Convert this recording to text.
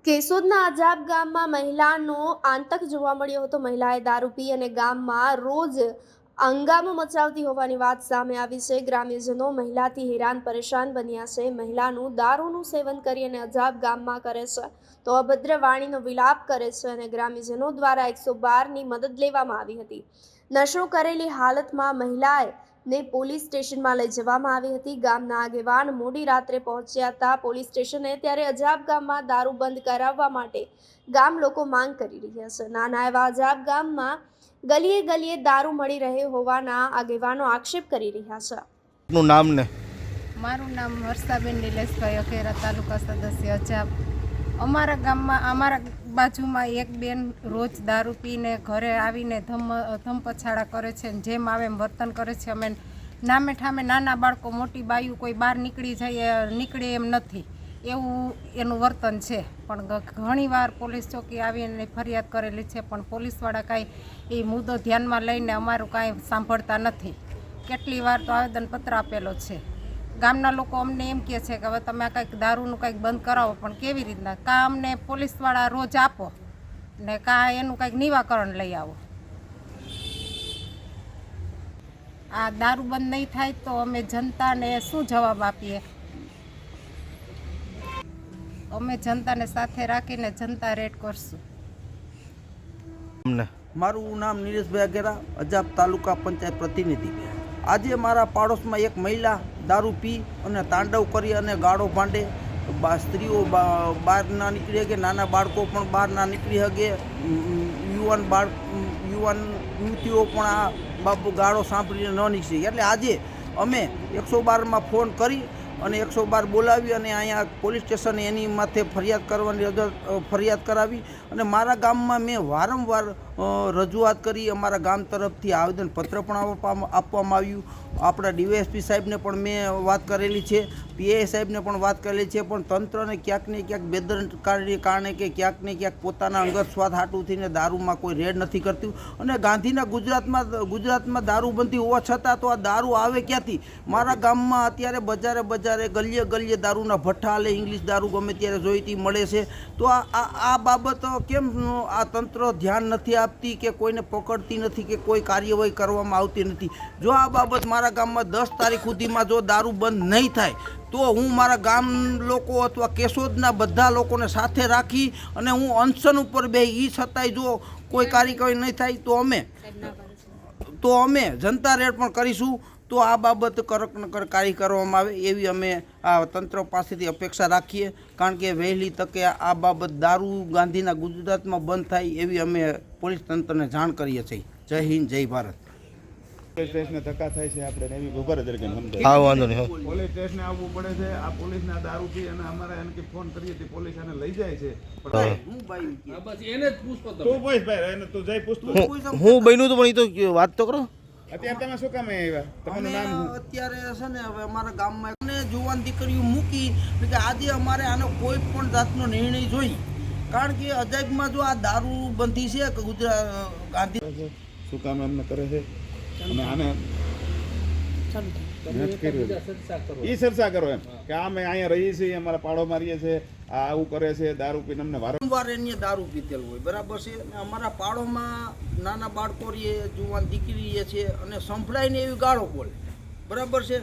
કેશોદના આજાબ ગામમાં મહિલાનો આતંક જોવા મળ્યો હતો। મહિલાએ દારૂ પી અને ગામમાં રોજ હંગામો મચાવતી હોવાની વાત સામે આવી છે। ગ્રામ્યજનો મહિલાથી હેરાન પરેશાન બન્યા છે। મહિલાનું દારૂનું સેવન કરી અને આજાબ ગામમાં કરે છે તો અભદ્ર વાણીનો વિલાપ કરે છે અને ગ્રામ્યજનો દ્વારા 112ની મદદ લેવામાં આવી હતી। નશો કરેલી હાલતમાં મહિલાએ ને પોલીસ સ્ટેશનમાં લઈ જવામાં આવી હતી। ગામના આગેવાન મોડી રાત્રે પહોંચ્યા હતા પોલીસ સ્ટેશને। ત્યારે અજાબ ગામમાં દારૂ બંધ કરાવવા માટે ગામ લોકો માંગ કરી રહ્યા છે। નાના એવા અજાબ ગામમાં ગલીએ ગલીએ દારૂ મળી રહે હોવાના આગેવાનો આક્ષેપ કરી રહ્યા છે। આપનું નામ ને? મારું નામ હર્ષાબેન નિલેશભાઈ અખેરા, તાલુકા સદસ્ય અજાબ। અમારા ગામમાં અમારા બાજુમાં એક બેન રોજ દારૂ પીને ઘરે આવીને ધમપછાડા કરે છે, જેમ આવે એમ વર્તન કરે છે। અમે નામે ઠામે નાના બાળકો મોટી બાયું કોઈ બહાર નીકળે એમ નથી, એવું એનું વર્તન છે। પણ ઘણીવાર પોલીસ ચોકી આવીને ફરિયાદ કરેલી છે, પણ પોલીસવાળા કાંઈ એ મુદ્દો ધ્યાનમાં લઈને અમારું કાંઈ સાંભળતા નથી। કેટલી વાર તો આવેદનપત્ર આપેલો છે। ગામના લોકો અમને એમ કહે છે કે હવે તમે આ કંઈક દારૂનું કંઈક બંધ કરાવો, પણ કેવી રીતના? કાં અમને પોલીસવાળા રોજ આપો ને કાં એનું કંઈક નિવાકરણ લઈ આવો। આ દારૂ બંધ નહીં થાય તો અમે જનતાને શું જવાબ આપીએ? અમે જનતાને સાથે રાખીને જનતા રેડ કરશું। મારું નામ નિલેશભાઈ અખેરા, અજાબ તાલુકા પંચાયત પ્રતિનિધિ। આજે મારા પાડોશમાં એક મહિલા દારૂ પી અને તાંડવ કરી અને ગાળો ભાંડે। સ્ત્રીઓ બહાર ના નીકળી શકે, નાના બાળકો પણ બહાર ના નીકળી શકે, યુવતીઓ પણ આ બાબુ ગાળો સાંભળીને ન નીકળી શકે। એટલે આજે અમે 112માં ફોન કરી અને 112 બોલાવી અને અહીંયા પોલીસ સ્ટેશને એની માથે ફરિયાદ કરાવી। અને મારા ગામમાં મેં વારંવાર રજૂઆત કરી, અમારા ગામ તરફથી આવેદનપત્ર પણ આપવામાં આવ્યું। આપણા ડીવાયએસપી સાહેબને પણ મેં વાત કરેલી છે, પીઆઈ સાહેબને પણ વાત કરેલી છે, પણ તંત્રને ક્યાંક ને ક્યાંક બેદરકારીને કારણે કે ક્યાંક ને ક્યાંક પોતાના અંગત સ્વાદ હાટું થઈને દારૂમાં કોઈ રેડ નથી કરતું। અને ગાંધીના ગુજરાતમાં દારૂબંધી હોવા છતાં તો આ દારૂ આવે ક્યાંથી? મારા ગામમાં અત્યારે બજારે ગલીએ દારૂના ભઠ્ઠા હાલે, ઇંગ્લિશ દારૂ ગમે ત્યારે જોઈતી મળે છે। તો આ બાબત કેમ આ તંત્ર ધ્યાન નથી આપતી કે કોઈને પકડતી નથી કે કોઈ કાર્યવાહી કરવામાં આવતી નથી? જો આ બાબત મારા ગામમાં 10 તારીખ સુધીમાં જો દારૂ બંધ નહીં થાય તો હું મારા ગામ લોકો અથવા કેશોદના બધા લોકોને સાથે રાખી અને હું અનશન ઉપર બેસી, છતાંય જો કોઈ કાર્યવાહી નહીં થાય તો અમે જનતા રેડ પણ કરીશું। તો આ બાબત કાર્ય કરવામાં આવે એવી અમે આ તંત્ર પાસેથી અપેક્ષા રાખીએ, કારણ કે વહેલી તકે આ બાબત દારૂ ગાંધીના ગુજરાતમાં બંધ થાય એવી અમે પોલીસ તંત્રને જાણ કરીએ છીએ। જય હિન્દ, જય ભારત। પોલીસ સ્ટેશને ધક્કા થાય છે, આપણે એવી ખબર જ કે સમજાય। હા, વાંધો નહીં। પોલીસ સ્ટેશને આવવું પડે છે। આ પોલીસના દારૂ પી અને અમારે એને કે ફોન કરીએ તો પોલીસ આને લઈ જાય છે। હું ભાઈ બસ એને જ પૂછતો તું પૂછ ભાઈ, એને તું જઈ પૂછતો હું બન્યું તો પણ એ તો વાત તો કરો। અત્યારે તમે શું કામ આવ્યા? તમારું નામ શું? અત્યારે છે ને હવે અમારા ગામમાં જુવાન દીકરીઓ મૂકી કે આજે અમારે આનો કોઈ પણ જાતનો નિર્ણય જોઈ, કારણ કે અજાબમાં જો આ દારૂ બંધી છે કે ગુજરાત ગાંધી શું કામ એમને કરે છે અને આને ઈ ચર્ચા કરો એમ કે અમે અહીંયા રહીએ છીએ, અમારા પાડો મારીએ છીએ, આ આવું કરે છે, દારૂ પીને અમને વારંવાર એને દારૂ પીતેલું હોય, બરાબર છે। અને અમારા પાડોમાં નાના બાળકો રહીએ, જુવાન દીકરી છે અને સંભળાઈને એવી ગાળો બોલે, બરાબર છે।